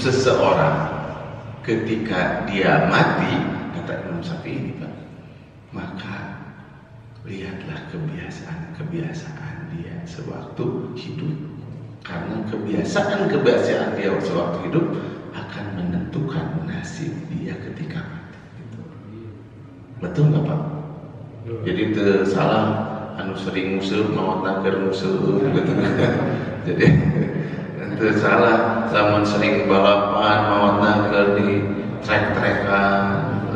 seseorang ketika dia mati, kata Imam Syafi'i, Pak, maka lihatlah kebiasaan dia sewaktu hidup, karena kebiasaan dia sewaktu hidup akan menentukan nasib dia ketika mati. Betul nggak, Pak? Jadi itu salah anu sering musuh maut nakir musuh gitu. Jadi itu salah zaman sering balapan maut nakir di trek-trekan.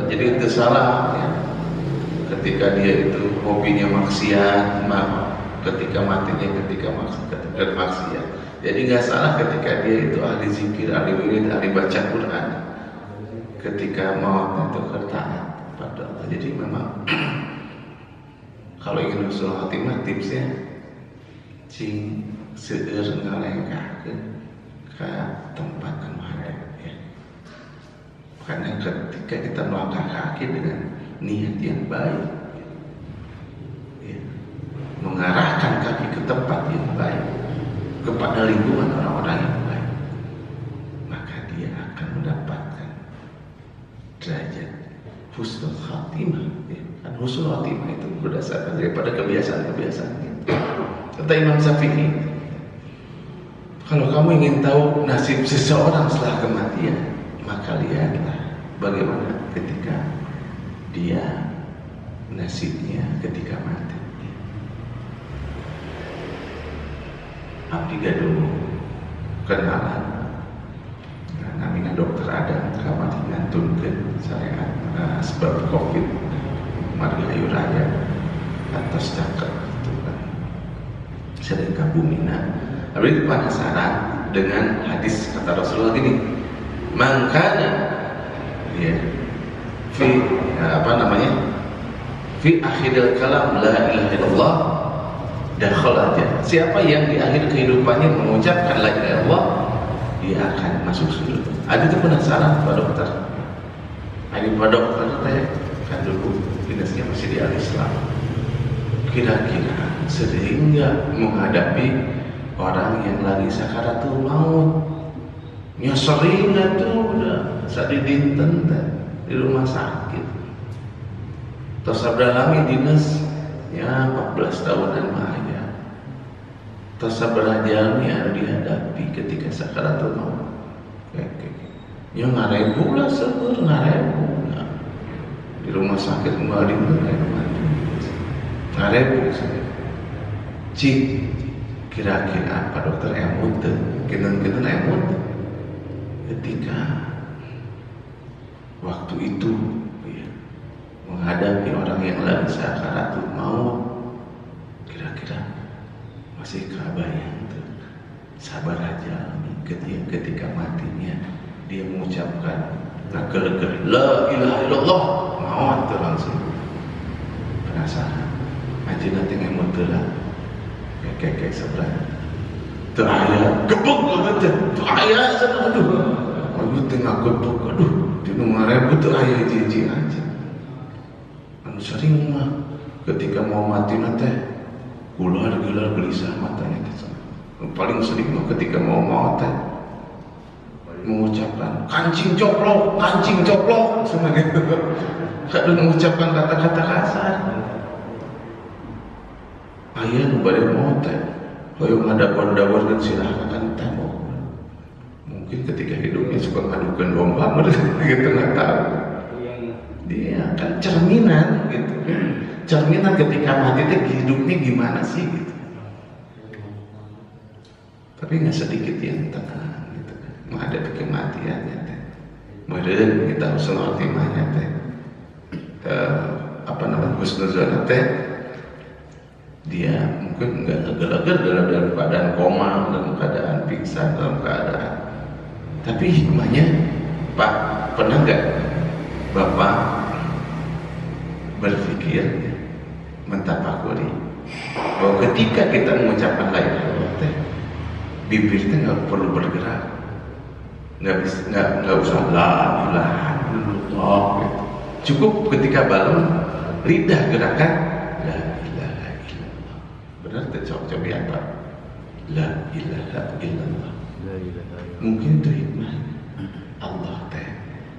Jadi itu salah ya. Ketika dia itu hobinya maksiat, ketika matinya ketika maksiat. Jadi nggak salah ketika dia itu ahli zikir, ahli wirid, ahli baca Quran. Ketika maut itu taat pada Allah. Jadi memang kalau ingin husnul khotimah tipsnya cing seueur ngalengkahkeun ke tempat anu hadap ya. Karena ketika kita melangkah kaki dengan niat yang baik ya, mengarahkan kaki ke tempat yang baik, kepada lingkungan orang-orang yang baik, maka dia akan mendapatkan derajat husnul khotimah ya. Kan husnul khotimah itu berdasarkan daripada kebiasaan-kebiasaan. Kata Imam Syafi'i, kalau kamu ingin tahu nasib seseorang setelah kematian, maka lihatlah bagaimana ketika dia nasibnya ketika mati. Abdi gaduh kenalan namanya dokter Adam kamari ngantunkeun syariat sebab Covid margahayu raya atas cakep itu kan sedang kabumina. Abdi penasaran dengan hadis kata Rasulullah gini, mangkana ya fi fi akhiril kalam la ilaha illallah dakhala jannah. Siapa yang di akhir kehidupannya mengucapkan la ilaha illallah, dia akan masuk surga. Ada itu penasaran Pak Dokter. Ada Pak Dokter teh kan dulu dinasnya masih di Al-Islam. Kira-kira sering nggak menghadapi orang yang lagi sakaratul maut? Ya sering tuh udah sadidinten di rumah sakit. Tos sabda lami dinas ya 14 tahunan mah ya. Tos sabda jalmi anu dihadapi ketika sakaratul maut. Ya ngarebu lah seueur ngarebu. Nah, di rumah sakit kembali ngarebu. Cik kira-kira Pak Dokter emut teh, kinten-kinten emut ketika waktu itu ya, menghadapi orang yang lagi sakaratul maut, kira-kira masih kebayang tuh sabar aja ketika matinya dia mengucapkan nager-nager la ilaha illallah maut tuh langsung penasaran aja nanti ngemut tuh lah kayak seberang tuh ayah gebuk banget tuh ayah sana aduh aku tengah gebuk aduh di nomor rebu tuh ayah jijik aja anu sering mah ketika mau mati nanti gular gelisah matanya paling sering mah ketika mau mati mengucapkan kancing coplok semuanya kadang mengucapkan kata-kata kasar. Ayah nu bade mau teh hoyong ngadawar-dawar dan silahkan tembok. Mungkin ketika hidupnya suka ngadukeun domba gitu nggak tahu. Dia kan cerminan gitu. Cerminan ketika mati teh hidupnya gimana sih gitu. Tapi nggak sedikit yang tenang gitu kan. Menghadapi kematiannya teh. Meureun kita husnul khotimahnya teh. Husnuzon teh dia mungkin nggak geger dalam keadaan koma, dalam keadaan pingsan, dalam keadaan. Tapi hikmahnya, Pak, pernah nggak Bapak berpikir mentafakuri bahwa ketika kita mengucapkan la ilaha illallah, bibir kita nggak perlu bergerak, nggak usah la ilaha illallah, gitu. Cukup ketika bangun lidah gerakan la ilaha illallah. Benar tercoba apa? La ilaha illallah. Mungkin itu hikmahnya.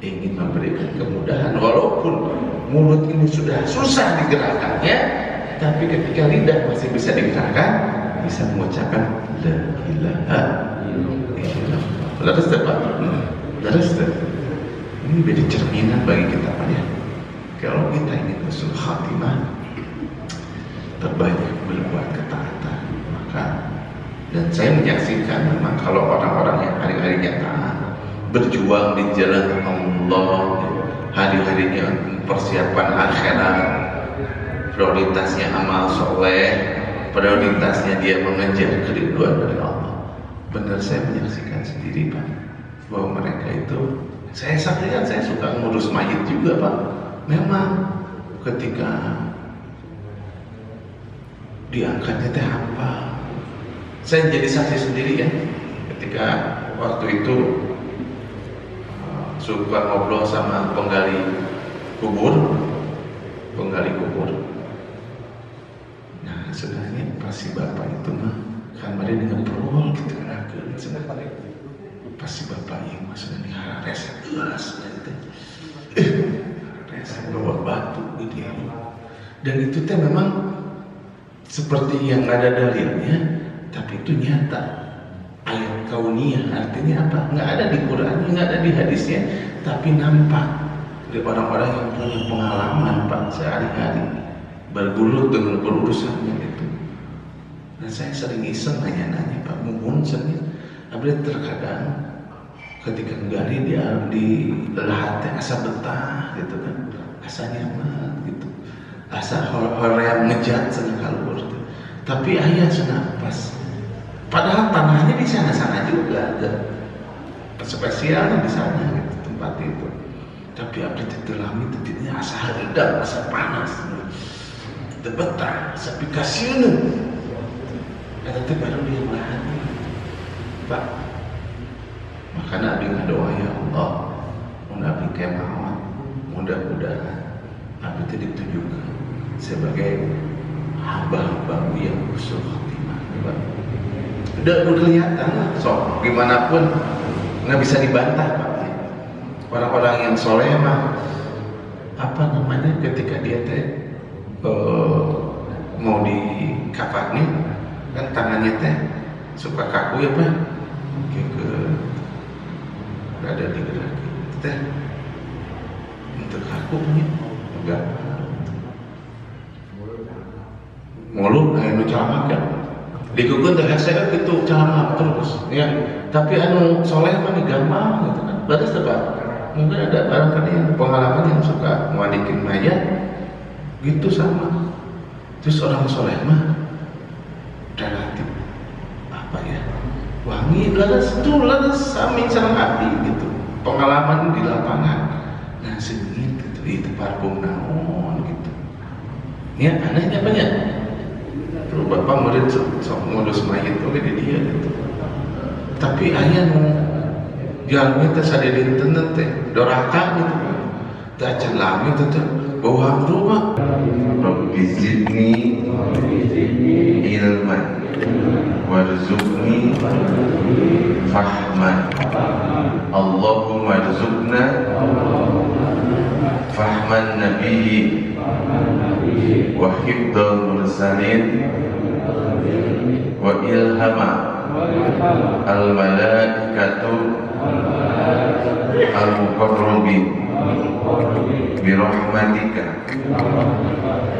ingin memberikan kemudahan, walaupun mulut ini sudah susah digerakkannya, tapi ketika lidah masih bisa digerakkan, bisa mengucapkan la ilaha illallah. Laras Pak, laras. Ini menjadi cerminan bagi kita Pak ya. Kalau kita ingin husnul khatimah, terbanyak berbuat ketaatan. Maka, dan saya menyaksikan memang kalau orang-orang yang hari-harinya taat, berjuang di jalan Allah, hari-harinya persiapan akhirat, prioritasnya amal soleh, prioritasnya dia mengejar keriduan dari Allah. Benar, saya menyaksikan sendiri Pak, bahwa mereka itu, saya saksikan, saya suka ngurus mayit juga Pak. Memang ketika diangkatnya teh apa, saya jadi saksi sendiri ya, ketika waktu itu suka ngobrol sama penggali kubur. Nah sebenarnya pasti bapak itu mah kamari dengan perol gitu kan, pasti bapak yang maksudnya hares gelas gitu, hares bawa batu gitu. Dan itu teh memang seperti yang ada dalilnya, tapi itu nyata. Ayat kauniyah artinya apa? Nggak ada di Quran, nggak ada di hadisnya, tapi nampak dari orang-orang yang punya pengalaman Pak sehari-hari bergulut dengan berurusannya itu. Dan saya sering iseng nanya-nanya Pak, mumun sering, apalagi terkadang ketika menggali di lehatnya asa betah gitu kan, asa nyaman gitu, asa hoream ngejat senang kalur gitu. Tapi ayah senapas. Padahal tanahnya di sana-sana juga, ada spesialnya di sana gitu, tempat itu. Tapi abdi ditelami titiknya asa haridang, asa panas, betah, asa pikasiun. Ada teh baru dia melahani, Pak. Makanya abdi ngadoa ya Allah, mudah abdi kemauan, mudah-mudahan abdi itu ditunjukkan sebagai hamba-hambamu yang husnul khatimah, Pak. Udah kelihatan lah, so gimana pun nggak bisa dibantah Pak. Orang-orang yang soleh mah apa namanya ketika dia teh mau dikafanin kan tangannya teh suka kaku ya Pak, ke ada digerak teh untuk kakunya enggak mulut anu celamakan digugun teh saya gitu celama terus ya, tapi anu soleh mah gampang gitu kan. Berarti Pak, mungkin ada barangkali yang pengalaman yang suka mandikin mayat gitu sama. Terus orang soleh mah relatif apa ya, wangi, laras sami sareng api gitu, pengalaman di lapangan. Nah sengit gitu, itu parfum naon gitu ya, anehnya banyak. Terus bapak murid sok ngurus mayit oke di dia gitu. Tapi ayah nu jalmi teh sadedinten teh doraka gitu. Teh celami teh bau rumah. Rabbi zidni ilman warzuqni fahman. Allahumma rzuqna fahman nabiyyi wa hifdzal mursalin wa ilhama al malaikatu al muqarrabin bi rahmatika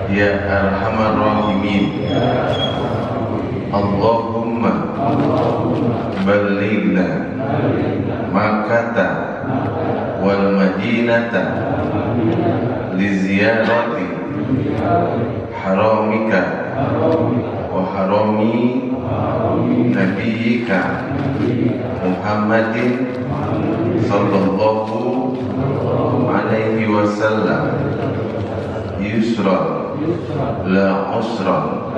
ya arhamar rahimin. Allahumma ballighna Makkata wal Madinata li ziyarati haramika wa harami nabiyyika Muhammadin sallallahu alaihi wasallam yusra la usra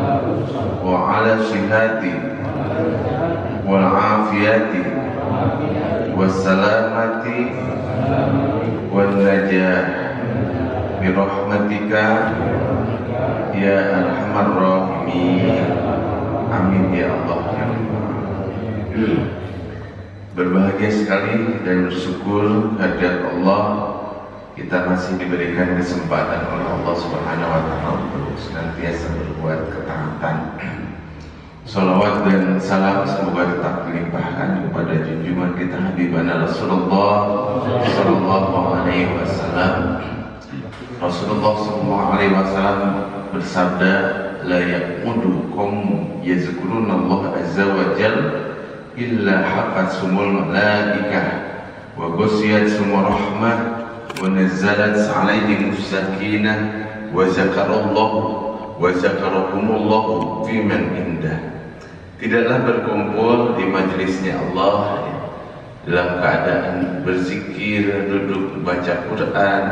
wa ala shihati wal afiyati wassalamati wan najah bi rahmatika ya arhamar rahimin. Amin ya Allah. Berbahagia sekali dan bersyukur kehadirat Allah, kita masih diberikan kesempatan oleh Allah Subhanahu wa Ta'ala untuk senantiasa berbuat ketaatan. Salawat dan salam semoga tetap dilimpahkan kepada junjungan kita Habibana Rasulullah Sallallahu Alaihi Wasallam. Rasulullah Sallallahu Alaihi Wasallam bersabda, la yaqudukum yazkuruna Allah Azza wa Jalla illa hafatsumul malaikah wa ghasiyat rahmah wa nazzalat alaihimus sakinah wa zakarallahu wa zakarakumullahu fi man indah. Tidaklah berkumpul di majelisnya Allah dalam keadaan berzikir, duduk baca Quran,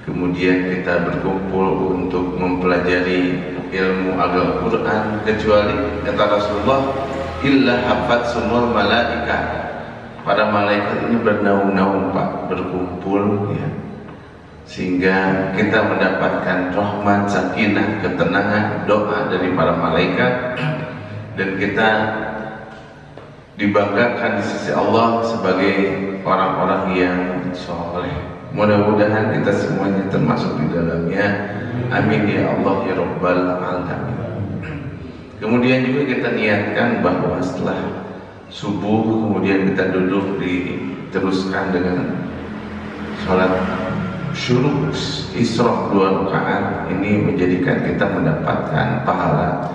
kemudian kita berkumpul untuk mempelajari ilmu agama Quran, kecuali kata Rasulullah, illa hafat semua malaika. Para malaikat ini bernaung-naung Pak, berkumpul ya, sehingga kita mendapatkan rahmat, sakinah, ketenangan, doa dari para malaikat, dan kita dibanggakan di sisi Allah sebagai orang-orang yang soleh. Mudah-mudahan kita semuanya termasuk di dalamnya. Amin ya Allah ya Rabbal Alamin. Kemudian juga kita niatkan bahwa setelah subuh kemudian kita duduk diteruskan dengan sholat syuruk Isra 2 rakaat. Ini menjadikan kita mendapatkan pahala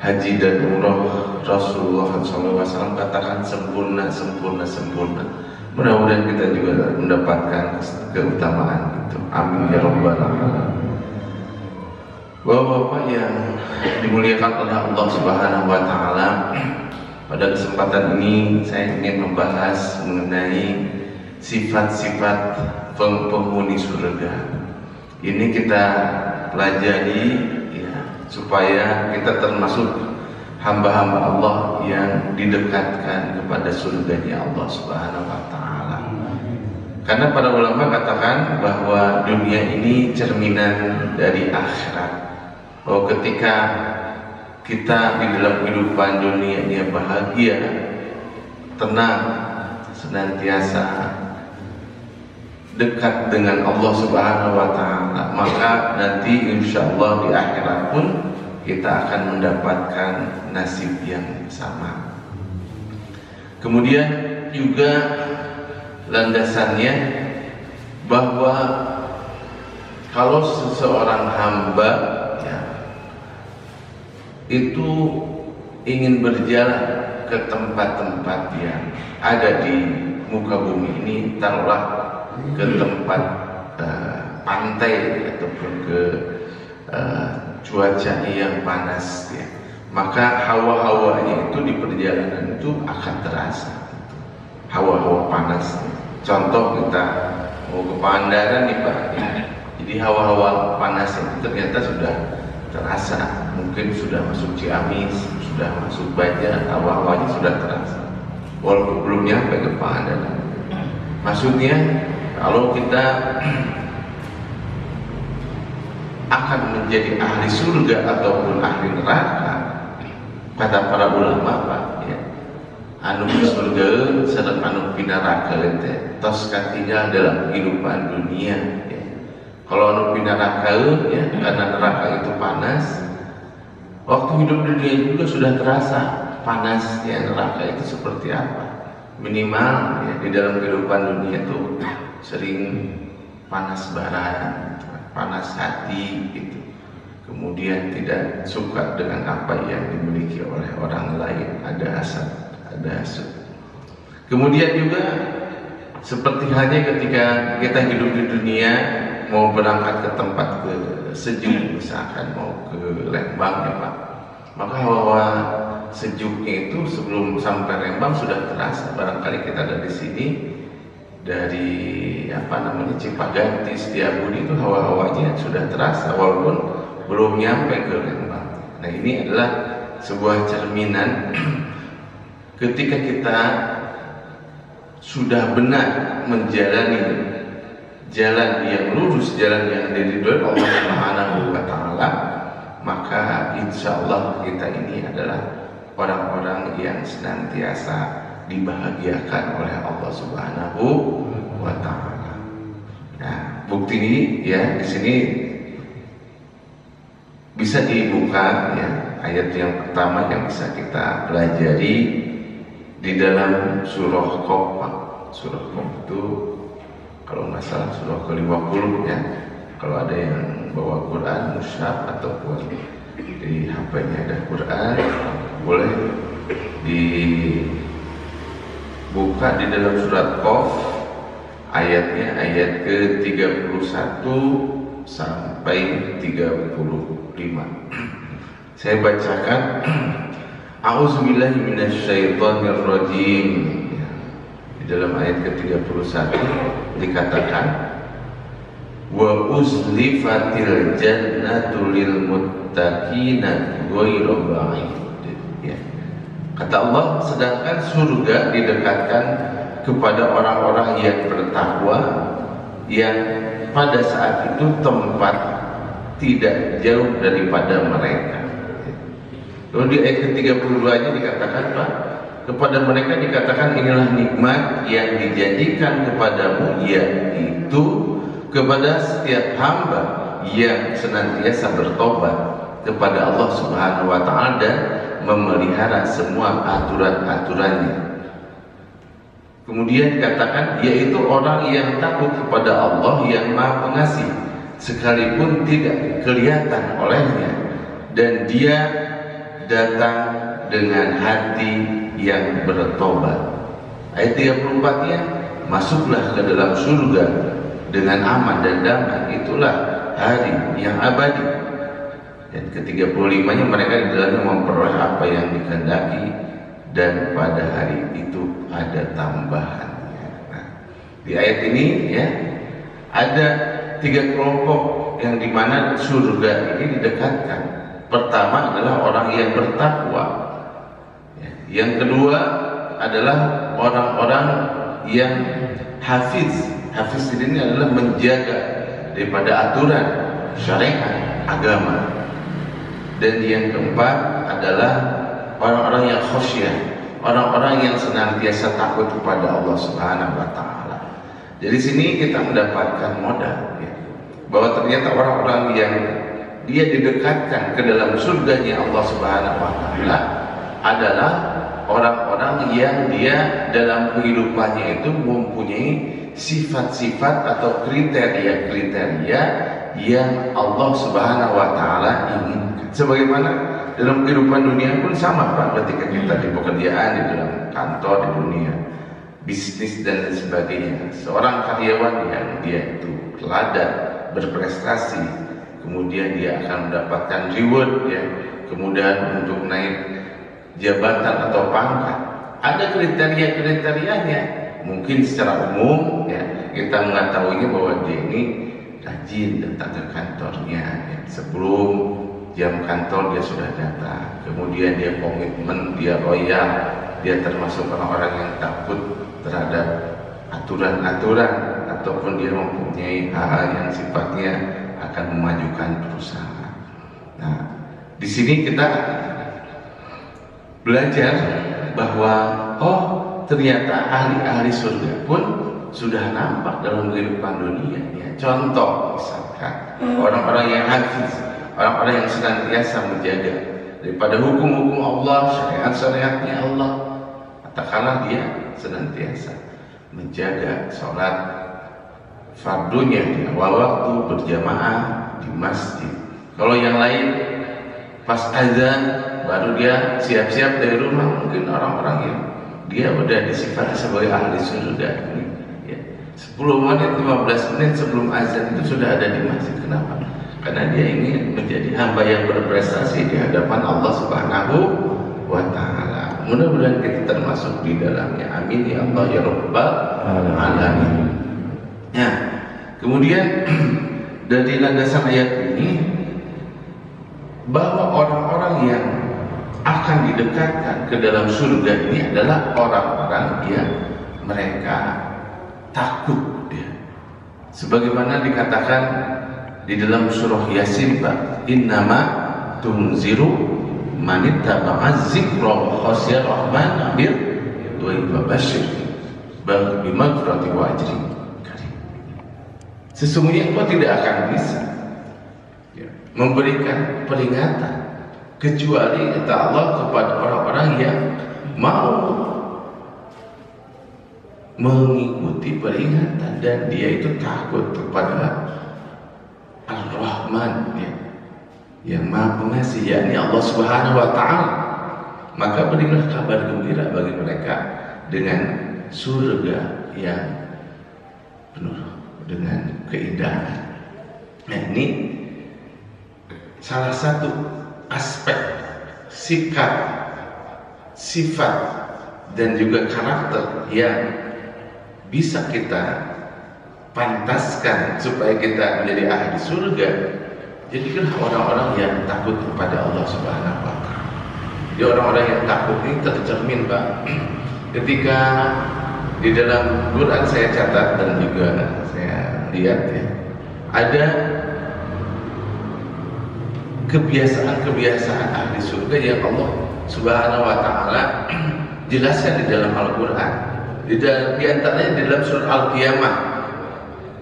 haji dan umroh. Rasulullah SAW katakan sempurna, sempurna, sempurna. Mudah-mudahan kita juga mendapatkan keutamaan itu. Amin ya Rabbal Alamin. Bapak-bapak yang dimuliakan oleh Allah Subhanahu wa Ta'ala, pada kesempatan ini saya ingin membahas mengenai sifat-sifat penghuni surga. Ini kita pelajari ya, supaya kita termasuk hamba-hamba Allah yang didekatkan kepada surganya Allah Subhanahu wa Ta'ala. Karena para ulama katakan bahwa dunia ini cerminan dari akhirat. Oh, ketika kita di dalam kehidupan dunianya bahagia, tenang, senantiasa dekat dengan Allah Subhanahu wa Ta'ala, maka nanti insya Allah di akhirat pun kita akan mendapatkan nasib yang sama. Kemudian juga landasannya bahwa kalau seseorang hamba ya, itu ingin berjalan ke tempat-tempat yang ada di muka bumi ini, taruhlah ke tempat pantai ataupun ke cuaca yang panas ya, maka hawa-hawanya itu di perjalanan itu akan terasa gitu. Hawa-hawa panas. Contoh kita mau ke Pangandaran nih Pak ya. Jadi hawa-hawa panas itu ternyata sudah terasa, mungkin sudah masuk Ciamis, sudah masuk Banjar, hawa-hawanya sudah terasa walaupun belum nyampe ke Pangandaran. Maksudnya kalau kita akan menjadi ahli surga ataupun ahli neraka, kata para ulama Pak ya, anu surga sareng anu pinaraka teh tos katinggal dalam kehidupan dunia ya. Kalau anu pinaraka ya, karena neraka itu panas, waktu hidup di dunia juga sudah terasa panasnya neraka itu seperti apa. Minimal ya, di dalam kehidupan dunia itu sering panas badan, panas hati gitu. Kemudian tidak suka dengan apa yang dimiliki oleh orang lain, ada hasad, ada hasud. Kemudian juga seperti halnya ketika kita hidup di dunia, mau berangkat ke tempat sejuk, misalkan mau ke Lembang ya Pak, maka hawa sejuknya itu sebelum sampai Lembang sudah terasa. Barangkali kita ada di sini dari Cipaganti, Setiabudi, itu hawa-hawanya sudah terasa walaupun belum nyampe ke Lembang. Nah, ini adalah sebuah cerminan ketika kita sudah benar menjalani jalan yang lurus, jalan yang diridhoi Allah Subhanahu wa Ta'ala, maka insya Allah kita ini adalah orang-orang yang senantiasa dibahagiakan oleh Allah Subhanahu wa Ta'ala. Nah, bukti ini ya di sini bisa dibuka ya ayat yang pertama yang bisa kita pelajari di dalam surah Qaf. Surah Qaf itu kalau nggak salah surah ke-50 ya. Kalau ada yang bawa Quran, mushaf ataupun di HP-nya ada Quran, boleh dibuka di dalam surat Qaf, ayatnya ayat ke-31 sampai 35. Saya bacakan. A'udzubillahi minasyaitonirrajim. Di dalam ayat ke-31 dikatakan, wa uzlifatil jannatu lil muttaqina ghairu ba'id. Ya. Kata Allah, sedangkan surga didekatkan kepada orang-orang yang bertakwa, yang pada saat itu tempat tidak jauh daripada mereka. Lalu di ayat ke-32-nya dikatakan, Pak, kepada mereka dikatakan, inilah nikmat yang dijanjikan kepadamu, yaitu kepada setiap hamba yang senantiasa bertobat kepada Allah Subhanahu wa Ta'ala dan memelihara semua aturan-aturannya. Kemudian dikatakan, yaitu orang yang takut kepada Allah yang Maha Pengasih, sekalipun tidak kelihatan olehnya, dan dia datang dengan hati yang bertobat. Ayat 34-nya, masuklah ke dalam surga dengan aman dan damai, itulah hari yang abadi. Dan ke-35-nya, mereka di dalamnya memperoleh apa yang dikehendaki, dan pada hari itu ada tambahannya. Nah, di ayat ini ya ada 3 kelompok yang dimana surga ini didekatkan. Pertama adalah orang yang bertakwa. Yang kedua adalah orang-orang yang hafiz. Hafiz ini adalah menjaga daripada aturan syariat agama. Dan yang keempat adalah orang-orang yang khasyah, orang-orang yang senantiasa takut kepada Allah Subhanahu wa Ta'ala. Jadi sini kita mendapatkan modal ya, bahwa ternyata orang-orang yang dia didekatkan ke dalam surganya Allah Subhanahu wa Ta'ala adalah orang-orang yang dia dalam kehidupannya itu mempunyai sifat-sifat atau kriteria-kriteria yang Allah Subhanahu wa Ta'ala inginkan. Sebagaimana dalam kehidupan dunia pun sama, Pak, ketika kita di pekerjaan, di dalam kantor, di dunia bisnis dan sebagainya, seorang karyawan yang dia itu teladan, berprestasi, kemudian dia akan mendapatkan reward ya, kemudian untuk naik jabatan atau pangkat, ada kriteria-kriterianya. Mungkin secara umum ya, kita mengetahuinya bahwa dia ini rajin datang ke kantornya ya. Sebelum jam kantor dia sudah datang, kemudian dia komitmen, dia loyal, dia termasuk orang-orang yang takut terhadap aturan-aturan, ataupun dia mempunyai hal-hal yang sifatnya akan memajukan perusahaan. Nah, di sini kita belajar bahwa ternyata ahli-ahli surga pun sudah nampak dalam kehidupan dunia ya. Contoh misalkan orang-orang yang hafiz, orang-orang yang senantiasa menjaga daripada hukum-hukum Allah, syariat-syariatnya Allah. Katakanlah dia senantiasa menjaga sholat fardunya di awal waktu berjamaah di masjid. Kalau yang lain pas azan baru dia siap-siap dari rumah, mungkin orang-orang yang dia udah disifati sebagai ahli surga ya. 10 menit, 15 menit sebelum azan itu sudah ada di masjid. Kenapa? Karena dia ingin menjadi hamba yang berprestasi di hadapan Allah Subhanahu wa Ta'ala. Mudah-mudahan kita termasuk di dalamnya. Amin ya Allah ya Rabbal alamin. Ya, kemudian dari landasan ayat ini, bahwa orang-orang yang akan didekatkan ke dalam surga ini adalah orang-orang yang mereka takut ya. Sebagaimana dikatakan di dalam surah Yasin, Pak, innama tunziru manittaba'a dzikra wa khasyar rahman bil wa basyir bimaghfirati wa ajrin karim. Sesungguhnya engkau tidak akan bisa memberikan peringatan kecuali kata Allah kepada orang-orang yang mau mengikuti peringatan dan dia itu takut kepada Ar-Rahman, ya, yang Maha Pengasih, yakni Allah Subhanahu wa Ta'ala. Maka berilah kabar gembira bagi mereka dengan surga yang penuh dengan keindahan. Nah, ini salah satu aspek sikap, sifat dan juga karakter yang bisa kita pantaskan supaya kita menjadi ahli surga. Jadilah orang-orang yang takut kepada Allah Subhanahu wa Ta'ala. Jadi orang-orang yang takut ini tercermin, Pak, ketika di dalam Quran saya catat dan juga saya lihat, ya, ada kebiasaan-kebiasaan ahli surga yang Allah Subhanahu wa Ta'ala jelaskan di dalam Al-Quran. Di antaranya di dalam surah Al-Qiyamah.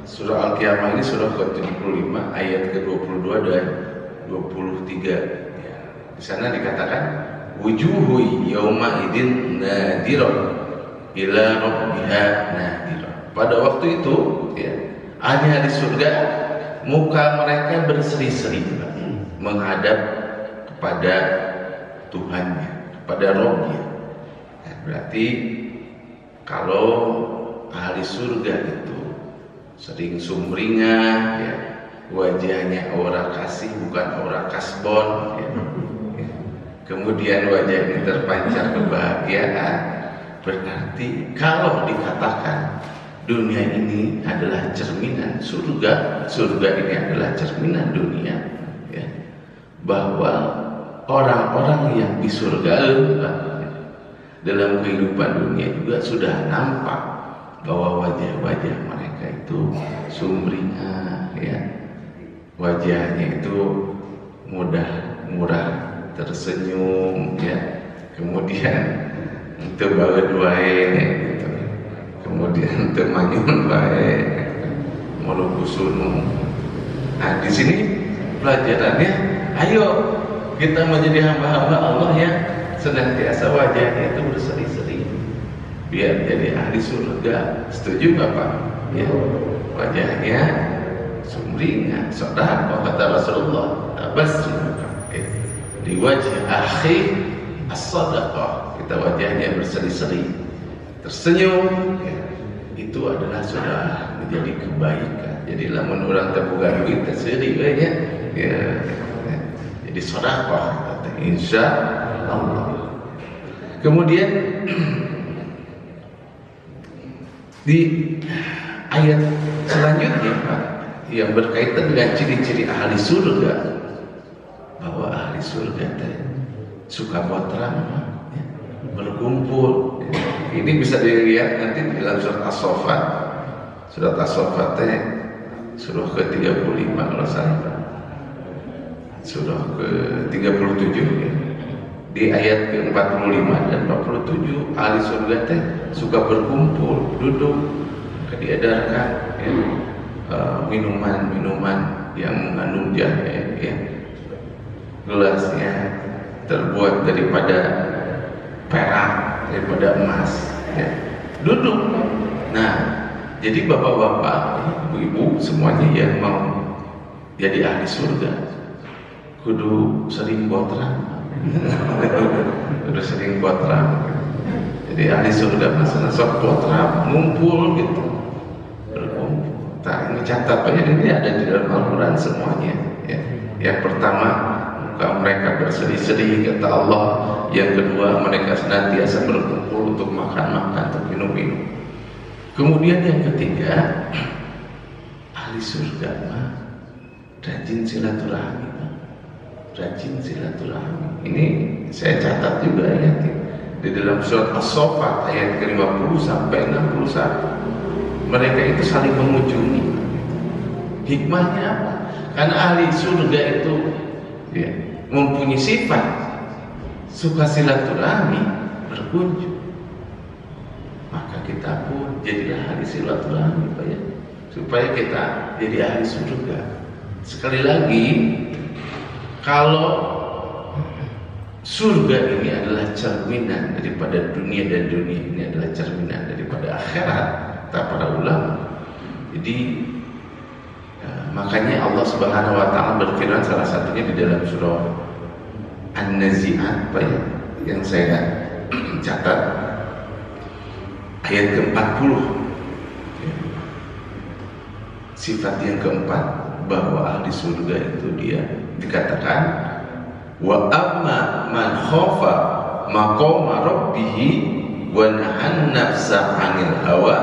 Surah Al-Qiyamah ini surah ke-75 ayat ke-22 dan 23. Ya, di sana dikatakan wujuhu yauma idin nadirah ila rabbiha nadirah. Pada waktu itu, ya, ahli surga muka mereka berseri-seri menghadap kepada Tuhannya, kepada Rabbnya. Nah, berarti kalau ahli surga itu sering sumringah, ya, wajahnya aura kasih bukan aura kasbon, ya, ya. Kemudian wajahnya terpancar kebahagiaan. Berarti kalau dikatakan dunia ini adalah cerminan surga, surga ini adalah cerminan dunia, ya, bahwa orang-orang yang di surga dalam kehidupan dunia juga sudah nampak bahwa wajah-wajah mereka itu sumringah, ya, wajahnya itu murah tersenyum, ya, kemudian untuk bawa duae, gitu. Kemudian untuk manyun baik mulukusunu. Nah, di sini pelajarannya, ayo kita menjadi hamba-hamba Allah yang senantiasa wajahnya itu berseri-seri biar jadi ahli surga. Setuju nggak, Pak? Ya, wajahnya sumringah, sedekah, kata Rasulullah, tabassum di wajah akhi as-sadaqah. Kita wajahnya berseri-seri, tersenyum, ya, itu adalah sudah menjadi kebaikan. Jadi lamun orang terbuka duit terseri banyak, ya, ya, jadi sedekah, insya Allah. Kemudian di ayat selanjutnya, Pak, yang berkaitan dengan ciri-ciri ahli surga, bahwa ahli surga suka botrang, ya, berkumpul. Ini bisa dilihat nanti di dalam surat As-Saffat. Surat As-Saffat surah ke-35 kalau salah, surah ke-37, ya. Di ayat ke-45 dan 47, ahli surga suka berkumpul, duduk, diedarkan, ya, minuman-minuman yang mengandung jahe, ya, gelasnya terbuat daripada perak, daripada emas, ya, duduk. Nah, jadi bapak-bapak, ibu-ibu semuanya yang mau jadi ahli surga kudu sering botrang. Kudu sering botrang. Jadi ahli surga masalah sok botrang, ngumpul gitu, berkumpul. Nah, ini catat, ini ada di dalam Al-Quran semuanya, ya. Yang pertama, muka mereka berseri-seri, kata Allah. Yang kedua, mereka senantiasa berkumpul untuk makan-makan, untuk minum-minum. Kemudian yang ketiga, ahli surga mah rajin silaturahmi, rajin silaturahmi. Ini saya catat juga ya, di dalam surat As-Saffat ayat ke-50 sampai 61. Mereka itu saling mengunjungi. Hikmahnya apa? Karena ahli surga itu, ya, mempunyai sifat suka silaturahmi, berkunjung. kita pun jadilah ahli silaturahmi Pak ya, supaya kita jadi ahli surga. Sekali lagi, kalau surga ini adalah cerminan daripada dunia dan dunia ini adalah cerminan daripada akhirat, kata para ulama. Jadi makanya Allah Subhanahu wa taala berfirman salah satunya di dalam surah An-Nazi'at Pak ya, yang saya catat ayat ke-40. Sifat yang keempat bahwa ahli surga itu dia dikatakan wa amma man khafa maqama rabbih wa nahan nafsa 'anil hawa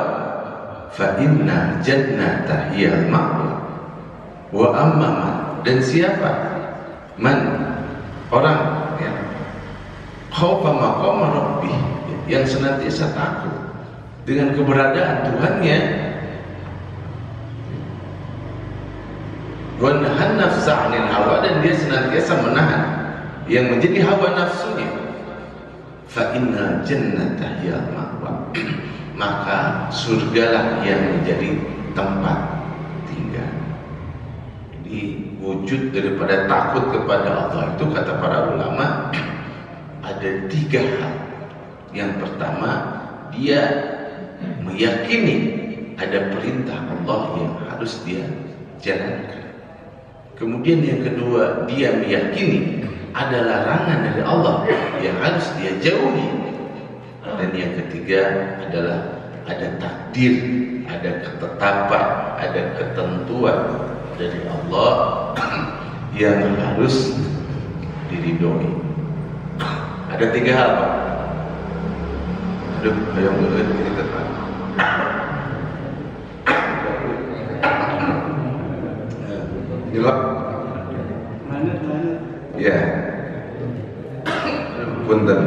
fa inna jannata hiyal ma'wa. Wa amma man, dan siapa man, orang yang khafa maqama rabbih, yang senantiasa takut dengan keberadaan Tuhannya, wa nahan nafsa 'anil hawa, dan dia senantiasa menahan yang menjadi hawa nafsunya, fa inna jannata hiyal ma'wa, maka surgalah yang menjadi tempat tinggal. Jadi wujud daripada takut kepada Allah itu, kata para ulama, ada 3 hal. Yang pertama, dia meyakini ada perintah Allah yang harus dia jalankan. Kemudian yang kedua, dia meyakini ada larangan dari Allah yang harus dia jauhi. Dan yang ketiga adalah ada takdir, ada ketetapan, ada ketentuan dari Allah yang harus diridhoi. Ada 3 hal Pak. Aduh, yang ini tepat. Jelas? Ya. Punten.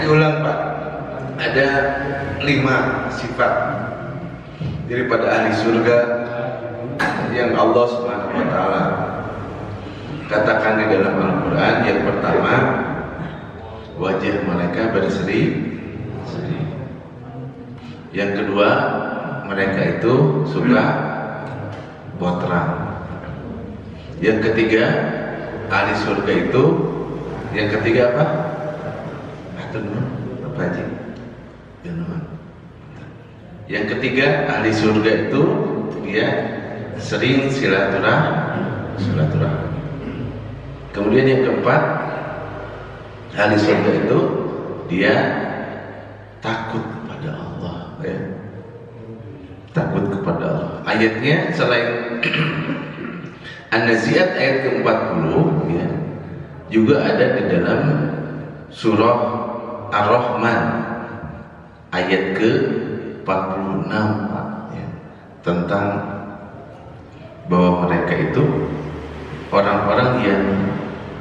Diulang Pak. Ada 5 sifat daripada ahli surga yang Allah Subhanahu wa taala katakan di dalam Al-Quran. Yang pertama, wajah mereka berseri. Yang kedua, mereka itu suka botrang. Yang ketiga, ahli surga itu, yang ketiga apa? Apa aja? Yang ketiga, ahli surga itu dia sering silaturahmi. Kemudian yang keempat, ahli surga itu dia takut kepada Allah ya. Takut kepada Allah. Ayatnya selain An-Nazi'at ayat ke-40 ya, juga ada di dalam surah Ar-Rahman ayat ke-46 ya, tentang bahwa mereka itu orang-orang yang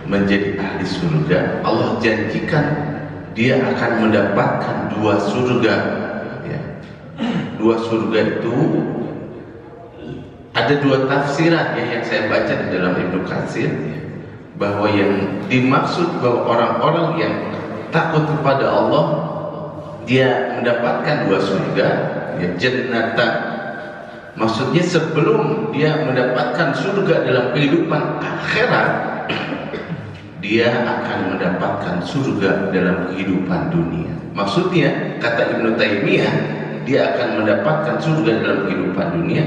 menjadi ahli surga. Allah janjikan dia akan mendapatkan 2 surga ya. 2 surga itu ada 2 tafsiran ya, yang saya baca di dalam Ibnu Katsir ya, bahwa yang dimaksud bahwa orang-orang yang takut kepada Allah dia mendapatkan 2 surga ya, jannatan. Maksudnya sebelum dia mendapatkan surga dalam kehidupan akhirat, dia akan mendapatkan surga dalam kehidupan dunia. Maksudnya, kata Ibnu Taimiyah, dia akan mendapatkan surga dalam kehidupan dunia,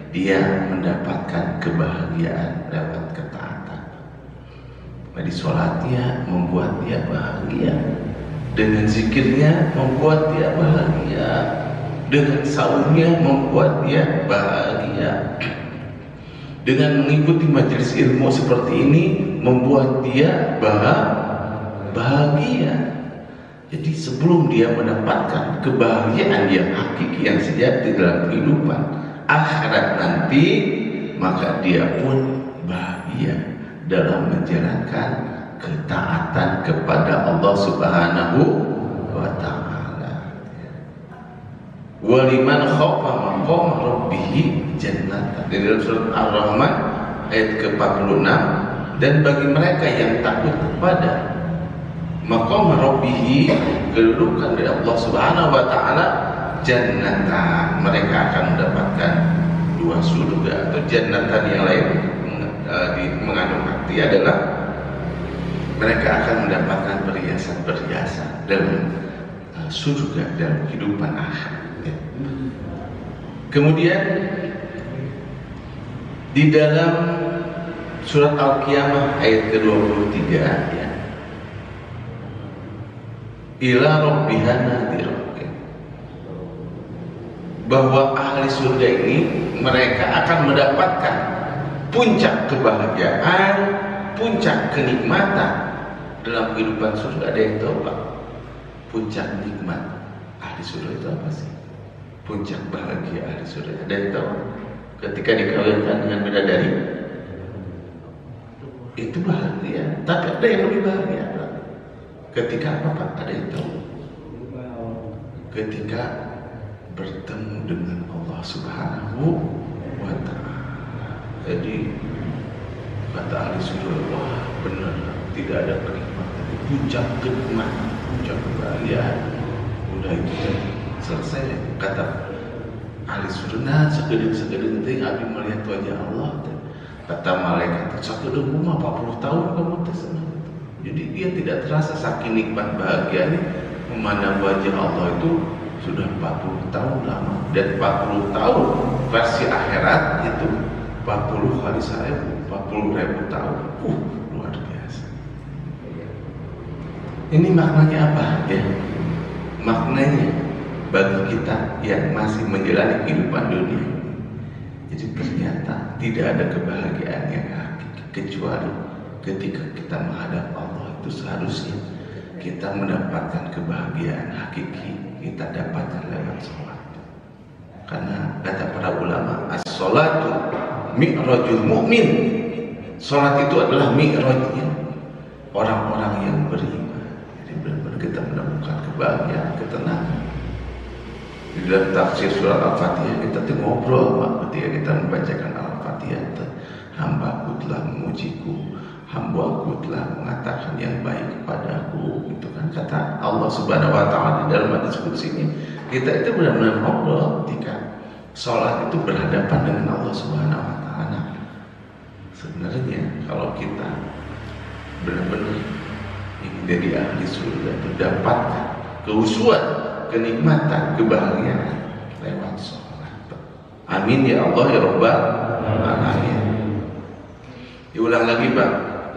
dia mendapatkan kebahagiaan lewat ketaatan. Jadi sholatnya membuat dia bahagia, dengan zikirnya membuat dia bahagia, dengan saumnya membuat dia bahagia, dengan mengikuti majelis ilmu seperti ini membuat dia bahagia. Jadi sebelum dia mendapatkan kebahagiaan yang hakiki, yang sejati dalam kehidupan akhirat nanti, maka dia pun bahagia dalam menjalankan ketaatan kepada Allah Subhanahu wa ta'ala. Waliman khafa maqama rabbih jannatan, di dalam surat Ar-Rahman ayat ke-46. Dan bagi mereka yang takut kepada maqam rabbih, kedudukan dari Allah Subhanahu wa taala, jannatan, mereka akan mendapatkan dua surga, atau jannatan yang lain mengandung arti adalah mereka akan mendapatkan perhiasan-perhiasan dalam surga dan kehidupan akhirat. Ya. Kemudian di dalam surat Al-Qiyamah ayat ke-23, ya, ila rabbiha nadhir, bahwa ahli surga ini mereka akan mendapatkan puncak kebahagiaan, puncak kenikmatan dalam kehidupan surga. Ada yang tahu Pak, puncak nikmat ahli surga itu apa sih? Puncak bahagia ahli surga, ada yang tahu? Ketika dikawinkan dengan bidadari, itu bahagia. Tapi ada yang lebih bahagia Pak. Ketika apa Pak? Ada yang tahu? Ketika bertemu dengan Allah Subhanahu wa ta'ala. Jadi kata ahli surga, wah benar, tidak ada kenikmatan, puncak kenikmatan, puncak kebahagiaan. Udah itu selesai. Kata ahli surga, sekedeng teh abi melihat wajah Allah. Kata malaikat, sakedeng mah 40 tahun kamu teh senang. Jadi dia tidak terasa saking nikmat bahagianya memandang wajah Allah itu sudah 40 tahun lama. Dan 40 tahun versi akhirat itu 40 kali 1000, 40.000 tahun. Luar biasa. Ini maknanya apa ya? Maknanya bagi kita yang masih menjalani kehidupan dunia, jadi ternyata tidak ada kebahagiaan yang hakiki kecuali ketika kita menghadap Allah. Itu seharusnya kita mendapatkan kebahagiaan hakiki, kita dapatkan lewat sholat. Karena kata para ulama, as-sholatu mi'rajul mu'min. Sholat itu adalah mi'rajnya orang-orang yang beriman. Jadi benar-benar kita menemukan kebahagiaan, ketenangan. Di dalam tafsir surat Al-Fatihah kita ngobrol Pak, ketika kita membacakan Al-Fatihah, hambaku telah memujiku, hambaku telah mengatakan yang baik kepadaku. Itu kan kata Allah Subhanahu wa ta'ala di dalam hadis qudsinya. Kita itu benar-benar ngobrol ketika sholat itu berhadapan dengan Allah Subhanahu wa ta'ala. Sebenarnya kalau kita benar-benar ingin jadi ahli surga, mendapatkan kehusuan, kenikmatan, kebahagiaan lewat sholat. Amin ya Allah ya Rabbal alamin. Diulang lagi Pak,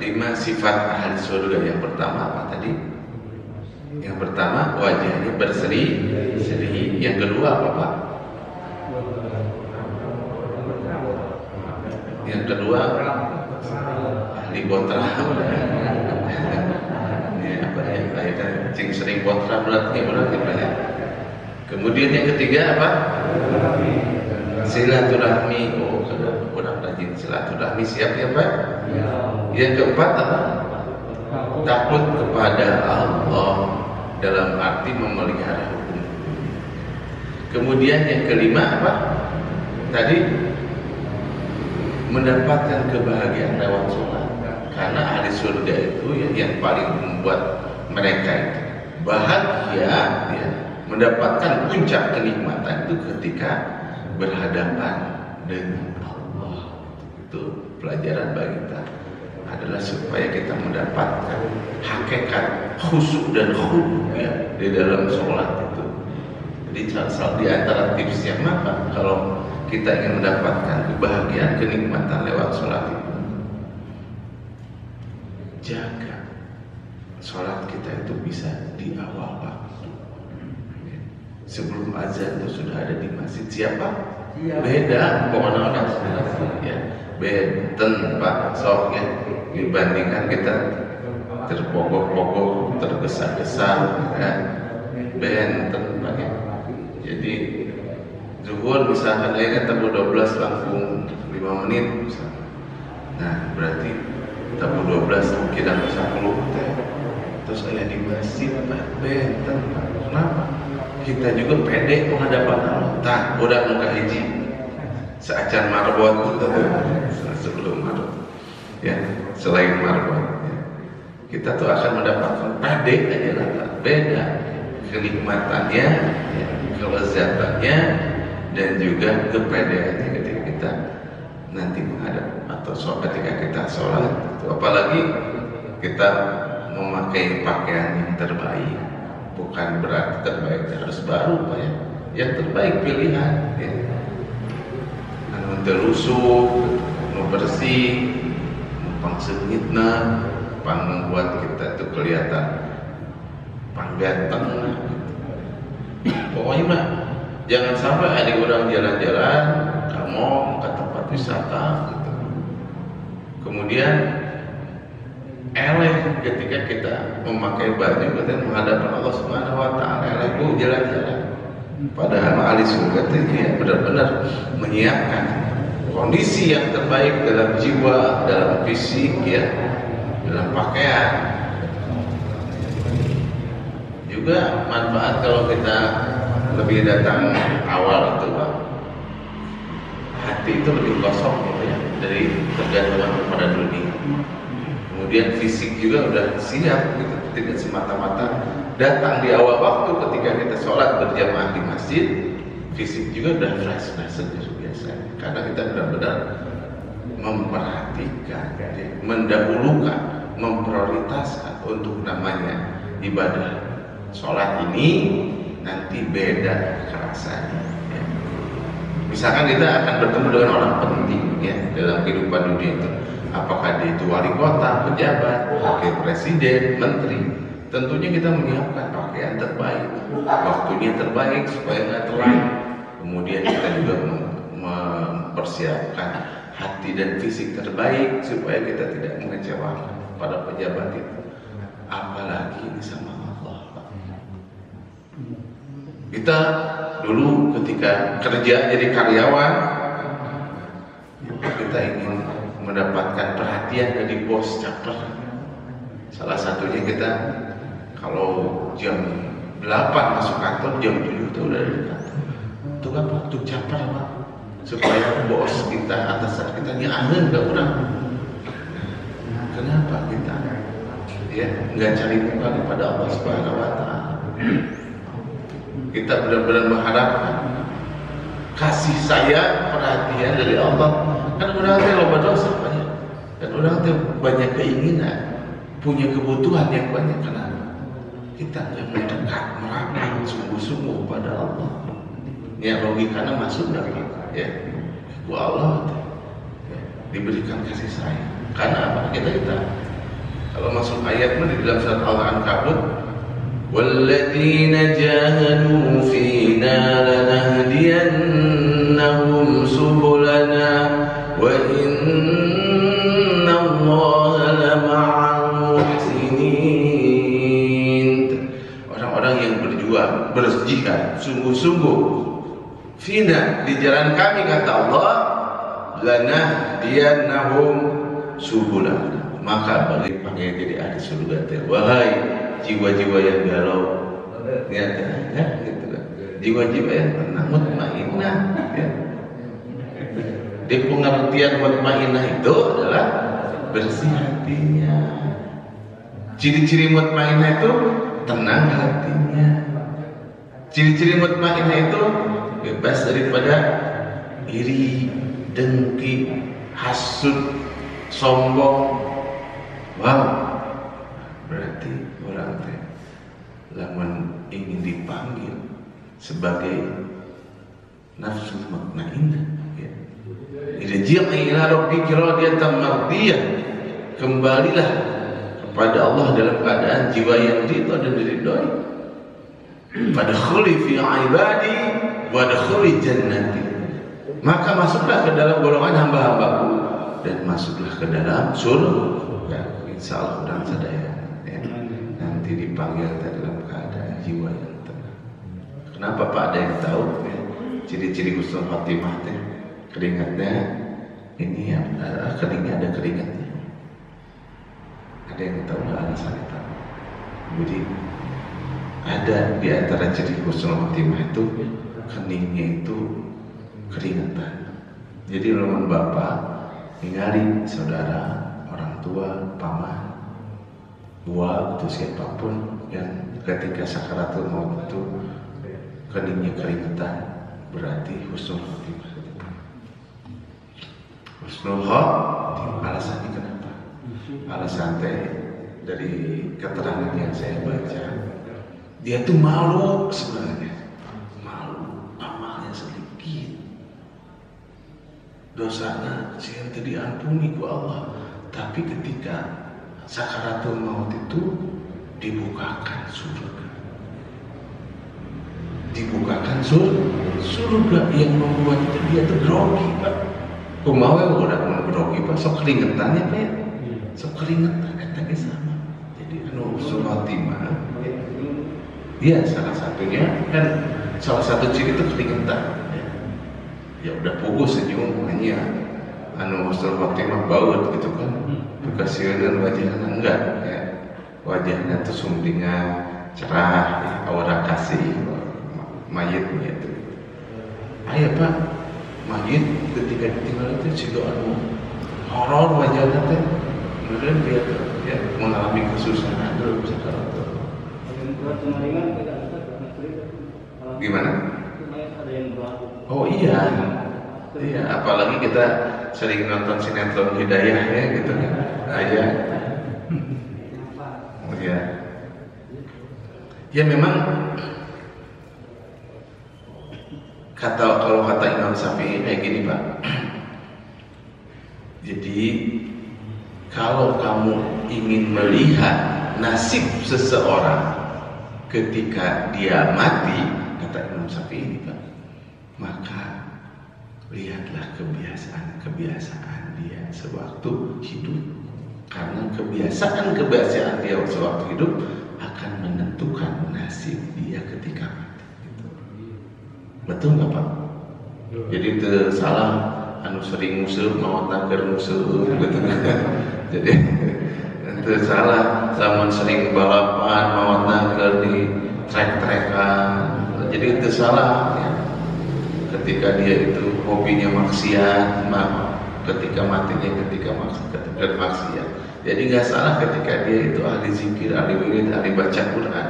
5 sifat ahli surga. Yang pertama apa tadi? Yang pertama wajahnya berseri-seri. Yang kedua apa Pak? Yang kedua ahli botra. Ya apa ya? Saya kan cing sering botra berarti banyak. Kemudian yang ketiga apa? Silaturahmi. Oh, kurang rajin silaturahmi. Siap ya Pak? Yang keempat apa? Takut kepada Allah dalam arti memelihara hukum. Kemudian yang kelima apa? Tadi mendapatkan kebahagiaan lewat sholat. Karena ahli surga itu yang paling membuat mereka itu bahagia, ya, mendapatkan puncak kenikmatan itu ketika berhadapan dengan Allah. Itu pelajaran bagi kita adalah supaya kita mendapatkan hakikat khusyuk dan khudu ya di dalam sholat itu. Jadi salah di antara tipsnya apa? Kalau kita ingin mendapatkan kebahagiaan, kenikmatan lewat sholat itu, jaga sholat kita itu bisa di awal waktu. Sebelum azan itu sudah ada di masjid. Siapa? Beda pokoknya orang ya. Benten Pak sok ya, dibandingkan kita terpogok-pogok, tergesa-gesa ya. Benten Pak ya. Jadi zuhur misalkan kan tabu 12 langsung 5 menit misalkan. Nah berarti tabu 12 kira 10 teh. Terus saya di masjid Pak, benten Pak. Kenapa? Kita juga pede menghadapan Allah. Tah, udah muka hiji seacan marbot itu sebelum marbot. Ya, selain marbot. Ya. kita tuh akan mendapatkan pede aja lah, beda kenikmatannya, ya, kelezatannya, dan juga kepedeannya ketika kita nanti menghadap atau ketika kita sholat. Apalagi kita memakai pakaian yang terbaik, bukan berarti terbaik harus baru Pak ya, yang terbaik pilihan ya. Telusuk, bersih, pangsengitna, membuat kita itu kelihatan pangganteng. Pokoknya mah jangan sampai ada orang jalan-jalan, kamu ke tempat wisata gitu. Kemudian eleh ketika kita memakai baju dan menghadap Allah Subhanahu wa taala, eleh bu jalan-jalan. Padahal ahli surga itu ya benar-benar menyiapkan kondisi yang terbaik dalam jiwa, dalam fisik ya, dalam pakaian. Juga manfaat kalau kita lebih datang awal itu Pak, hati itu lebih kosong gitu ya dari ketergantungan kepada dunia. Kemudian fisik juga udah siap gitu, tidak semata-mata datang di awal waktu ketika kita sholat berjamaah di masjid, fisik juga udah fresh seperti biasa. Karena kita benar-benar memperhatikan, mendahulukan, memprioritaskan untuk namanya ibadah. Sholat ini nanti beda rasanya. Ya. Misalkan kita akan bertemu dengan orang penting ya dalam kehidupan dunia itu. Apakah dia itu wali kota, pejabat, wakil presiden, menteri. Tentunya kita menyiapkan pakaian terbaik, waktunya terbaik supaya nggak telat. Kemudian kita juga mempersiapkan hati dan fisik terbaik supaya kita tidak mengecewakan pada pejabat itu. Apalagi ini sama Allah. Kita dulu ketika kerja jadi karyawan, kita ingin mendapatkan perhatian dari bos caper. Salah satunya kita kalau jam 8 masuk kantor, jam 7 itu udah di kantor. Itu apa? Itu caper Pak. Supaya bos kita, atasan kita nyahin ke orang. Kenapa kita ya nggak cari muka kepada Allah Subhanahu wa taala? Kita benar-benar mengharapkan kasih sayang, perhatian dari Allah. Kan orang teh loba dosa banyak, dan orang teh banyak keinginan, punya kebutuhan yang banyak. Kenapa? Kita yang mendekat, merapat, sungguh-sungguh pada Allah. Ya logikanya masuk nggak kita? Ya, ku Allah ya, diberikan kasih sayang. Karena apa? Kita kalau masuk ayatnya di dalam surat Al-Ankabut, walladzina jahadu fina lanahdiyannahum subulana wa innallaha lama'al muhsinin. Orang-orang yang berjuang, berjihad sungguh-sungguh fina di jalan kami, kata Allah, lanahdiyannahum subulana, maka bagi panggil jadi ahli surga teh. Wahai jiwa-jiwa yang galau, ya, gitu kan. Jiwa-jiwa yang tenang, mutmainnah, ya. Di pengertian mutmainnah itu adalah bersih hatinya. Ciri-ciri mutmainnah itu tenang hatinya. Ciri-ciri mutmainnah itu bebas daripada iri, dengki, hasud, sombong. Wow, berarti orang teh lamun ingin dipanggil sebagai nafsu mutmainnah, ya. Irji'i ila rabbika radiyatan mardiyah, kembalilah kepada Allah dalam keadaan jiwa yang ridha dan diridhoi. Fadkhuli fi ibadi wadkhuli jannati, maka masuklah ke dalam golongan hamba-hambaku dan masuklah ke dalam surga. Insya Allah udah sadaya ya. Nanti dipanggil dalam keadaan jiwa yang tenang. Kenapa Pak? Ada yang tahu ya? Ciri-ciri husnul khotimah teh keringatnya ini ya, keningnya ada keringatnya. Ada yang tahu nggak alasan itu? Jadi ada di antara ciri husnul khotimah itu keningnya itu keringatan. Jadi lamun bapak ningali saudara, orang tua, paman buat itu siapapun yang ketika sakaratul maut itu keningnya keringetan, berarti husnul khotimah. Husnul khotimah alasannya kenapa? Alasan teh dari keterangan yang saya baca, dia tuh malu sebenarnya, malu amalnya sedikit, dosanya sih tadi diampuni ku Allah, tapi ketika sakaratul maut itu dibukakan surga, surga yang membuat itu dia tuh grogi Pak. Kumaha udah grogi Pak, sok keringetannya Pak ya, sok keringetan katanya sama. Jadi husnul khotimah, ya salah satunya kan, salah satu ciri itu keringetan. Ya udah pugus senyum hanya husnul khotimah baut gitu kan, kekasihan wajahnya enggak ya, wajahnya tuh sumringah cerah ya, aura kasih mayitnya itu. Ayo Pak, mayit ketika ditinggal itu juga horor wajahnya teh, kemudian dia ya mengalami kesusahan dalam sakaratul. Gimana? Oh iya, iya. Apalagi kita sering nonton sinetron Hidayah ya gitu kan, ayah. Ya, ya memang kalau kata Imam Syafi'i kayak gini Pak. Jadi kalau kamu ingin melihat nasib seseorang ketika dia mati, kata Imam Syafi'i ini Pak, maka lihatlah kebiasaan dia sewaktu hidup, karena kebiasaan dia sewaktu hidup akan menentukan nasib dia ketika mati. Betul nggak Pak? Jadi itu salah sering musuh mau nakir musuh gitu kan. Jadi itu salah zaman sering balapan mau nakir di trek-trekan. Jadi itu salah ya. Ketika dia itu hobinya maksiat, ketika matinya ketika maksiat. Jadi nggak salah ketika dia itu ahli zikir, ahli wirid, ahli baca Quran.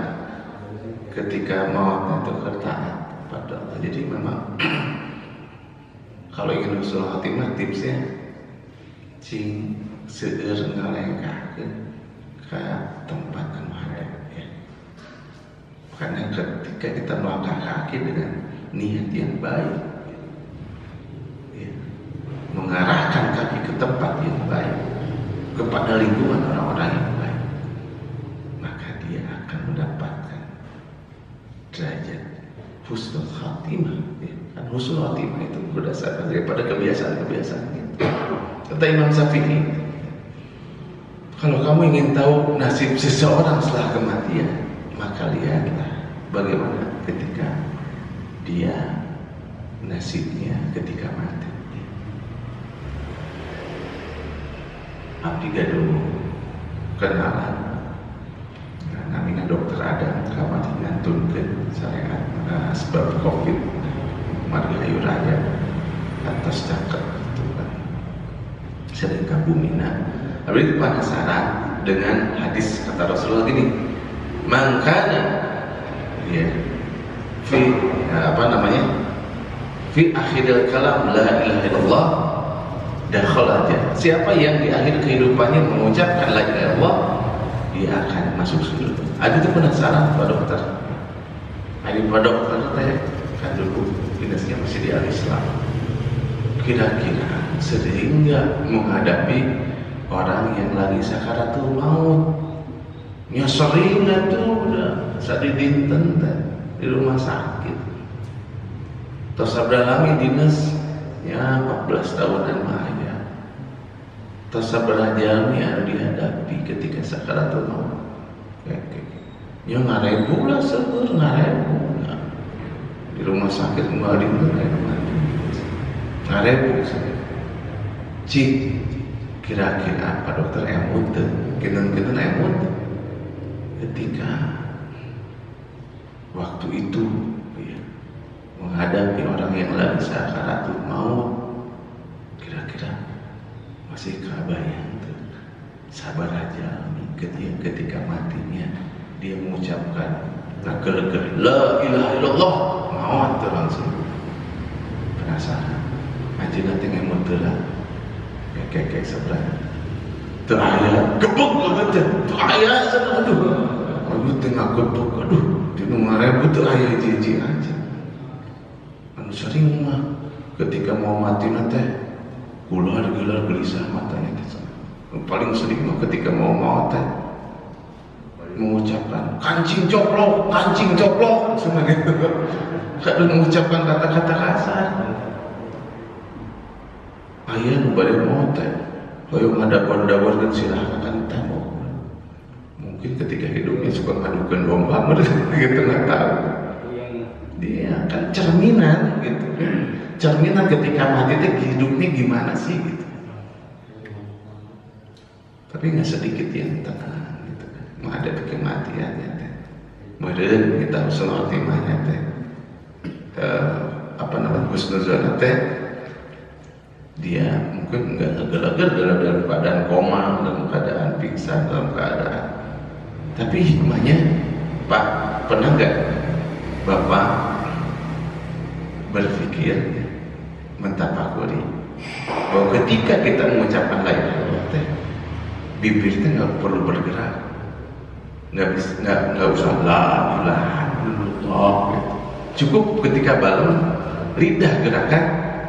Ketika mautnya itu taat pada Allah. Jadi memang kalau ingin husnul khotimah tipsnya cing seueur ngalengkahkeun ke tempat anu hadap ya. Karena ketika kita melangkah kaki dengan niat yang baik ya, mengarahkan kaki ke tempat yang baik, kepada lingkungan orang-orang yang baik, maka dia akan mendapatkan derajat husnul khotimah ya. Kan husnul khotimah itu berdasarkan daripada kebiasaan-kebiasaan gitu. Kata Imam Syafi'i, kalau kamu ingin tahu nasib seseorang setelah kematian, maka lihatlah bagaimana ketika dia nasibnya ketika mati. Abdi gaduh kenalan namanya dokter Adam kamar ngantunkeun syariat sebab Covid margahayu raya atas cakep itu kan sering kabumina. Abdi itu penasaran dengan hadis kata Rasulullah gini, mangkana ya fi fi akhiril kalam la ilaha illallah dakhala jannah. Siapa yang di akhir kehidupannya mengucapkan la ilaha illallah, dia akan masuk surga. Ada itu penasaran Pak Dokter. Ada Pak Dokter teh kan dulu dinasnya masih di Al-Islam. Kira-kira sering nggak menghadapi orang yang lagi sakaratul maut? Ya sering tuh udah sadidinten di rumah sakit. Terus sabda lami dinas ya 14 tahunan mah ya. Terus sabda jalmi anu dihadapi ketika sakaratul maut. Ya ngarebu lah seueur ngarebu. Di rumah sakit kembali ngarebu. Cik kira-kira Pak Dokter emut kinten-kinten emut ketika waktu itu ya, menghadapi orang yang lagi sakaratul maut, kira-kira masih kebayang tuh sabar aja ketika matinya dia mengucapkan lega-lega la ilaha illallah, maut langsung penasaran aja nanti ngemut lah kayak sebelah teraya gebuk betul teraya sana aduh tengah gebuk aduh di nomor ribu teraya jiji aja anu sering mah ketika mau mati nanti gelar gelisah matanya paling sering mah ketika mau maut mengucapkan kancing coplok semuanya kadang mengucapkan kata-kata kasar ayah nu bade maut hoyong ngadawar dan silahkan tembok mungkin ketika hidupnya suka ngadukan domba gitu nggak tahu dia kan cerminan gitu cerminan ketika mati itu hidupnya gimana sih gitu tapi nggak sedikit yang tenang gitu kan menghadapi kematiannya teh modern kita usul khotimahnya teh husnuzon teh dia mungkin nggak ngegelager dalam keadaan koma, dalam keadaan pingsan, dalam keadaan. Tapi hikmahnya, Pak, pernah nggak Bapak berpikir mentafakuri bahwa ketika kita mengucapkan la ilaha illallah, bibirnya nggak perlu bergerak, nggak usah la ilaha illallah, gitu. Cukup ketika balon lidah gerakan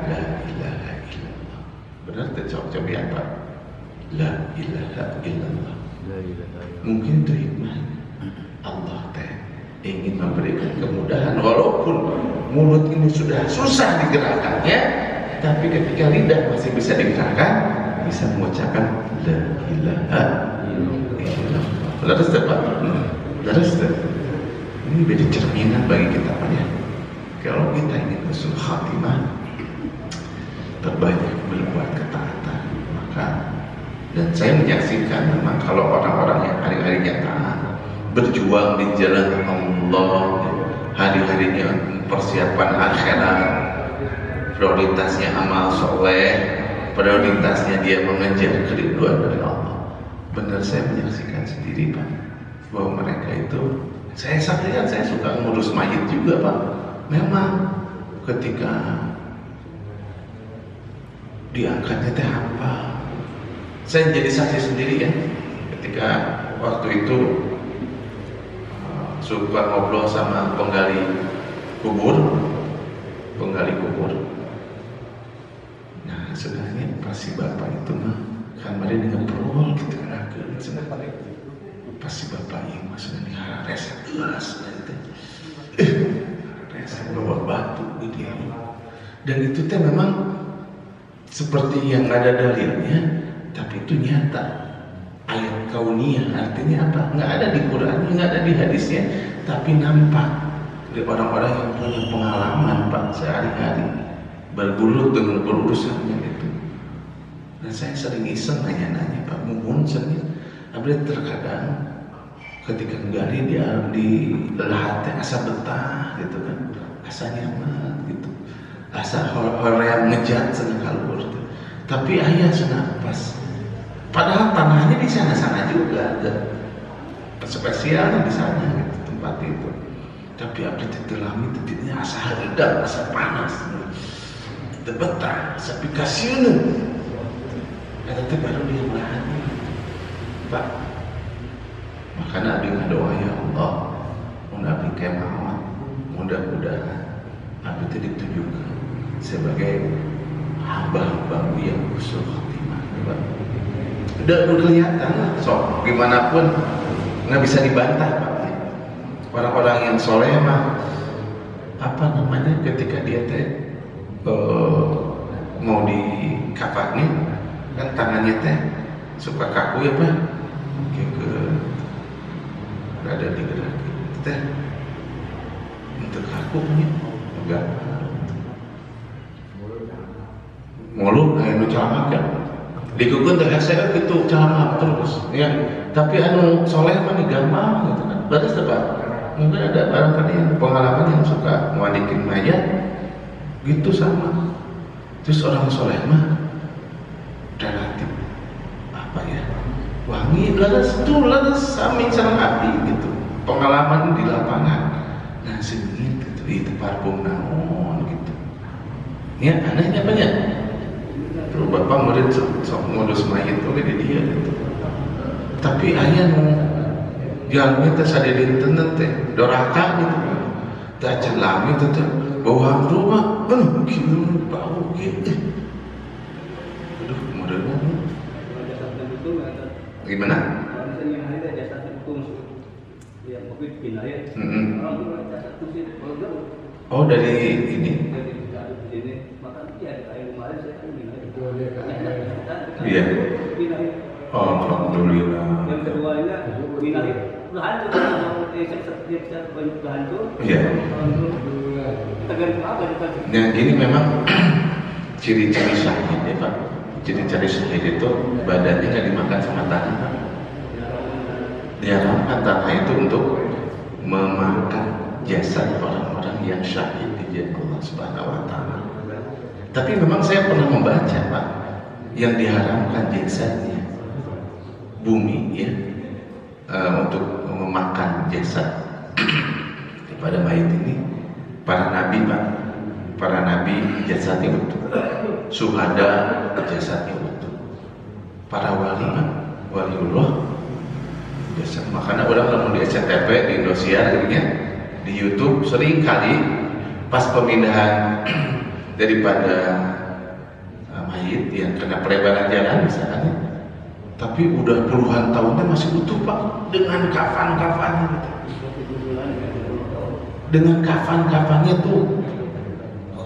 la ilaha illallah. Benar tercoba apa? La ilaha illallah. Mungkin itu hikmahnya. Allah teh ingin memberikan kemudahan walaupun mulut ini sudah susah digerakkannya, tapi ketika lidah masih bisa digerakkan, bisa mengucapkan la ilaha illallah. Laras Pak. Laras. Ini menjadi cerminan bagi kita Pak ya. Kalau kita ingin husnul khatimah, terbanyak berbuat ketaatan, maka dan saya menyaksikan memang kalau orang-orang yang hari-harinya taat, berjuang di jalan Allah, hari-harinya persiapan akhirat, prioritasnya amal soleh, prioritasnya dia mengejar keriduan dari Allah. Benar saya menyaksikan sendiri Pak, bahwa mereka itu, saya saksikan, saya suka ngurus mayit juga Pak. Memang ketika diangkatnya teh apa? Saya jadi saksi sendiri ya. Ketika waktu itu suka ngobrol sama penggali kubur. Nah sebenarnya pasti bapak itu mah kemarin dengan perol gitu kan pasti bapak yang maksudnya hares gelas bawa batu gitu. Dan itu teh memang seperti yang ada dalilnya, tapi itu nyata. Ayat kauniyah artinya apa? Nggak ada di Quran, nggak ada di hadisnya, tapi nampak dari orang-orang yang punya pengalaman Pak sehari-hari bergulut dengan berurusannya itu. Dan saya sering iseng nanya-nanya Pak, mumun sering. Tapi terkadang ketika menggali dia di lahatnya asa betah gitu kan, asa nyaman gitu, asa hoream ngejat senang kalur gitu. Tapi ayah senapas padahal tanahnya di sana-sana juga ada spesialnya di sana gitu, tempat itu. Tapi abdi ditelami titiknya asa haridang, asa panas betah, asa pikasiun ada teh baru dia melahani Pak. Makanya abdi ngadoa ya Allah, mun abdi kemauan, mudah-mudahan abdi itu ditunjukkan sebagai hamba-hambamu yang husnul khatimah. Udah kelihatan lah, so gimana pun nggak bisa dibantah Pak. Orang-orang yang soleh mah apa namanya ketika dia teh mau dikafanin kan tangannya teh suka kaku ya Pak, ke ada digerak teh untuk kakunya enggak mulut anu celamakan digugun teh saya gitu celama terus ya, tapi anu soleh mah gampang gitu kan. Berarti Pak mungkin ada barangkali yang pengalaman yang suka memandikin mayat gitu sama. Terus orang soleh mah relatif apa ya, wangi bunyi leres samping sareng api gitu. Pengalaman di lapangan. Nah sengit gitu, itu parfum naon gitu. Ya anehnya banyak. Terus bapak murid sok ngurus mayit oke di dia gitu. Tapi ayah nu jalmi teh sadedinten teh doraka gitu. Teh celami teh bawah rumah, kieu bau gitu. Aduh, muridnya gimana? Oh dari ini. Iya. Oh, alhamdulillah. Yang keduanya binari belahan juga belahan tuh. Iya. Yang ini memang ciri-ciri syahid ya Pak. Ciri-ciri syahid itu badannya nggak dimakan sama tanah Pak. Diharamkan tanah itu untuk memakan jasad orang-orang yang syahid di jalan Allah Subhanahu Wa Taala. Tapi memang saya pernah membaca Pak, yang diharamkan jasadnya bumi ya untuk memakan jasad kepada mayit ini para nabi Pak, para nabi jasadnya utuh, syuhada jasadnya utuh, para wali Pak, waliullah jasad. Makanya orang kalau di SCTV di Indosiar gitu ya, di YouTube sering kali pas pemindahan daripada mayit yang kena pelebaran jalan misalnya, tapi udah puluhan tahunnya masih utuh Pak, dengan kafan-kafannya gitu. Dengan kafan-kafannya tuh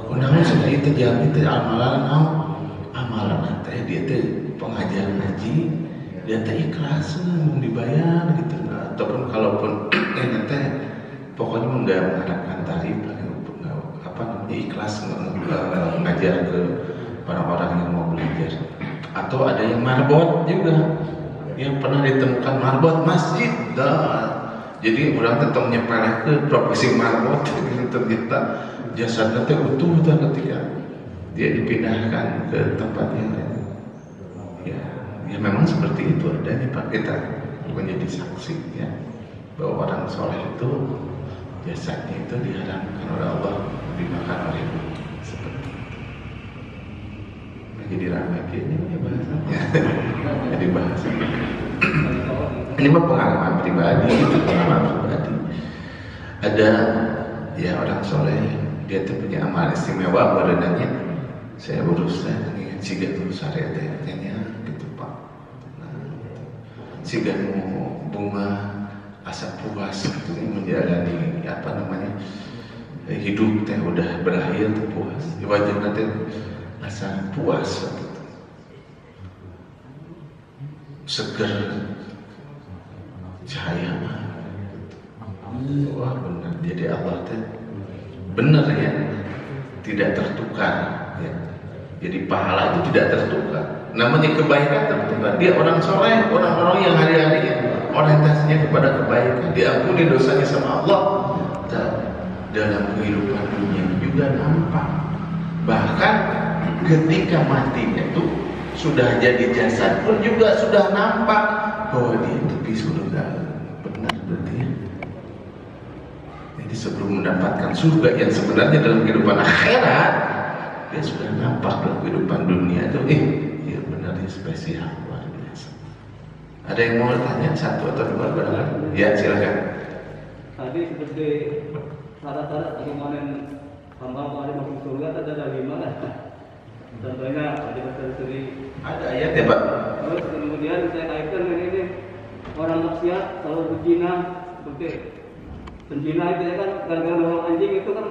undangan sudah itu jamin itu amalan teh dia teh pengajar ngaji, dia teh ikhlas dibayar gitu. Nah, ataupun kalaupun teh pokoknya nggak mengharapkan tarif ikhlas mengajar ke orang-orang yang mau belajar. Atau ada yang marbot juga, yang pernah ditemukan marbot masjid dah. Jadi orang tetap nyepeleh ke profesi marbot ternyata jasadnya teh utuh ketika dia dipindahkan ke tempat yang lain. Ya memang seperti itu adanya Pak, kita menjadi saksi ya bahwa orang soleh itu jasadnya itu diharamkan oleh Allah dimakan oleh bumi seperti itu. Nah, jadi ramai gini ya bahasanya. Jadi bahasa. Ini mah pengalaman pribadi, itu pengalaman pribadi. Ada ya orang soleh, dia tuh punya amal istimewa badannya. Saya berusaha dengan siga syariat tanya gitu Pak. Nah, siga mau bunga asa puas gitu menjalani apa namanya hidup teh udah berakhir tuh puas wajib nanti asa puas gitu. Seger cahaya wah benar jadi Allah teh benar ya tidak tertukar ya. Jadi pahala itu tidak tertukar, namanya kebaikan tertukar. Dia orang soleh, orang-orang yang hari-hari orientasinya kepada kebaikan, diampuni dosanya sama Allah. Dalam kehidupan dunia juga nampak. Bahkan ketika matinya itu sudah jadi jasad pun juga sudah nampak bahwa dia tepi surga. Benar berarti ya. Jadi sebelum mendapatkan surga yang sebenarnya dalam kehidupan akhirat, dia sudah nampak dalam kehidupan dunia itu. Ya benar dia spesial luar biasa. Ada yang mau tanya satu atau dua barangkali? Ya silakan. Tadi seperti syarat-syarat bagaimana hamba masuk surga ada lima lah. Contohnya ada tersebut. Ada ayat ya Pak. Terus kemudian saya kaitkan dengan ini orang maksiat kalau berzina seperti penzina itu ya kan gara-gara nolong anjing itu kan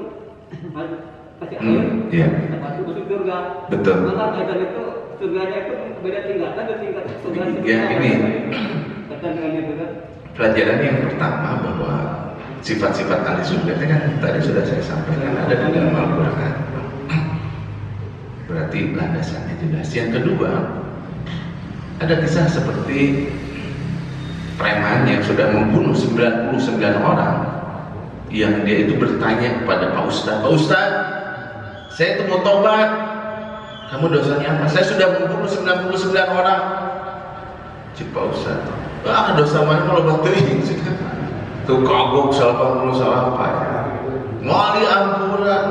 kasih air. Iya. Masuk ke surga. Betul. Maka kaitan itu surganya itu beda tingkatan dan tingkat surga. Ya ini. Kaitan dengan itu kan. Pelajaran yang pertama bahwa sifat-sifat ahli surga itu kan tadi sudah saya sampaikan ada di dalam Al-Quran. Berarti landasannya jelas. Yang kedua, ada kisah seperti preman yang sudah membunuh 99 orang, yang dia itu bertanya kepada Pak Ustadz, Pak Ustadz, saya itu mau tobat, kamu dosanya apa? Saya sudah membunuh 99 orang. Cik Pak Ustadz, dosa mana kalau batuin tuh kagok salah puluh salah apa ya mau diampuran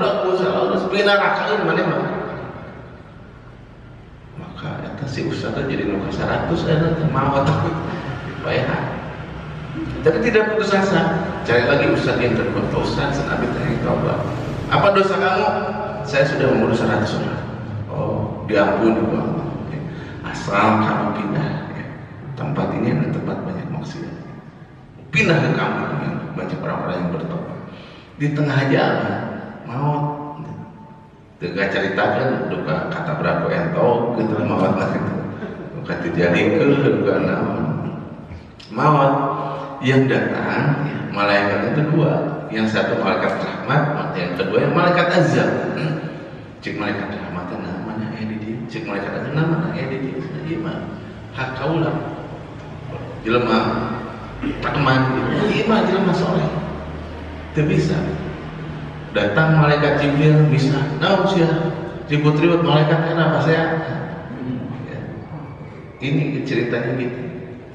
aku salah sebenarnya neraka mana mah maka eta si ustaz jadi nu ka 100 mau tapi payah tapi tidak putus asa cari lagi ustaz yang terbaik ustaz nabi tanya taubat apa dosa kamu saya sudah mengurus 100 orang oh diampuni Allah asal kamu pindah ya. Tempat ini adalah tempat banyak maksiat pindah ke kampung yang banyak orang-orang yang bertobat di tengah jalan maut tega ceritakan duka kata berapa ento gitu maut lah itu duka terjadi ke duka maut yang datang ya, malaikat itu dua yang satu malaikat rahmat yang kedua yang malaikat azab cik malaikat rahmat namanya dia cik malaikat azab namanya dia gimana hak kaulah jelema teman gimana jelema soleh itu bisa datang malaikat Jibril bisa naon sih ribut-ribut malaikat kenapa saya ya. Ini ceritanya gitu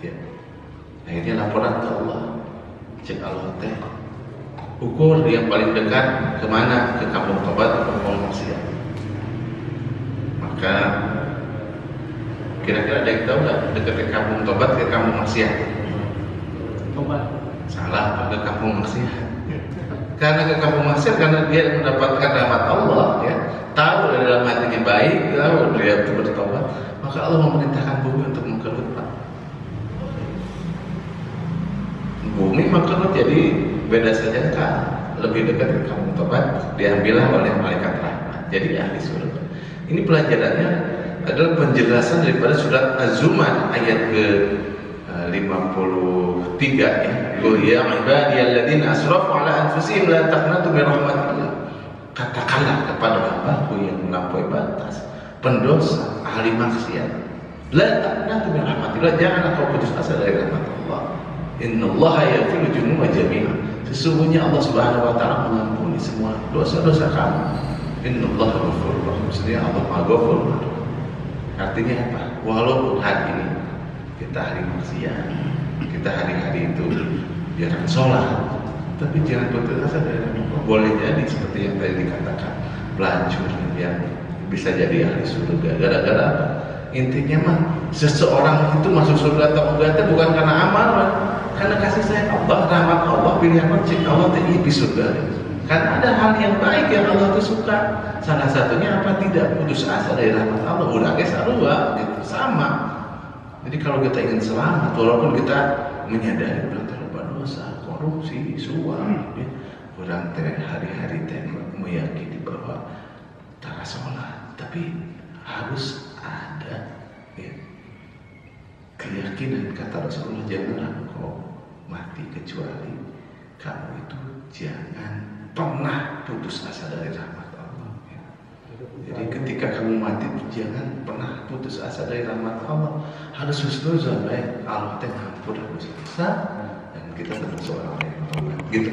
ya. Akhirnya laporan ke Allah cek Allah teh ukur yang paling dekat kemana ke kampung tobat atau kampung maksiat maka kira-kira ada yang tahu nggak dekat ke kampung tobat ke kampung maksiat tobat salah ke kampung maksiat karena ke kampung maksiat karena dia mendapatkan rahmat Allah ya tahu dalam hatinya baik tahu dia bertobat maka Allah memerintahkan bumi untuk mengkerut Pak bumi mengkerut jadi beda saja kan lebih dekat ke kampung tobat diambillah oleh malaikat rahmat jadi ahli surga ini pelajarannya adalah penjelasan daripada surat Az-Zumar ayat ke 53 ya. Qul ya ibadiyalladzina asrafu ala anfusihim la taqnatu min rahmatillah. Katakanlah kepada hambaku yang melampaui batas, pendosa, ahli maksiat. La taqnatu min rahmatillah, janganlah kau putus asa dari rahmat Allah. Innallaha yaghfiru dzunuba jami'a. Sesungguhnya Allah Subhanahu wa taala mengampuni semua dosa-dosa kamu. Innallaha ghafurur rahim. Sesungguhnya Allah Maha Ghafur. Artinya apa? Walaupun hari ini kita hari maksiat, kita hari-hari itu jarang sholat, tapi jangan putus asa dari Allah. Boleh jadi seperti yang tadi dikatakan pelacur yang bisa jadi ahli surga. Gara-gara apa? Intinya mah seseorang itu masuk surga atau enggak itu bukan karena amal, karena kasih sayang Allah, rahmat Allah, pilihan cik Allah tinggi di surga. Kan ada hal yang baik yang Allah itu suka. Salah satunya apa? Tidak putus asa dari rahmat Allah. Udah guys, sarua gitu sama. Jadi kalau kita ingin selamat, walaupun kita menyadari udah terlupa dosa, korupsi, suap, ya, orang hari-hari meyakini bahwa cara sholat, tapi harus ada ya, keyakinan kata Rasulullah janganlah kau mati kecuali kamu itu jangan pernah putus asa dari rahmat Allah. Ya. Jadi ketika kamu mati jangan pernah putus asa dari rahmat Allah. Harus husnuzon baik Allah teh ngampur dosa dan kita termasuk orang yang tobat gitu.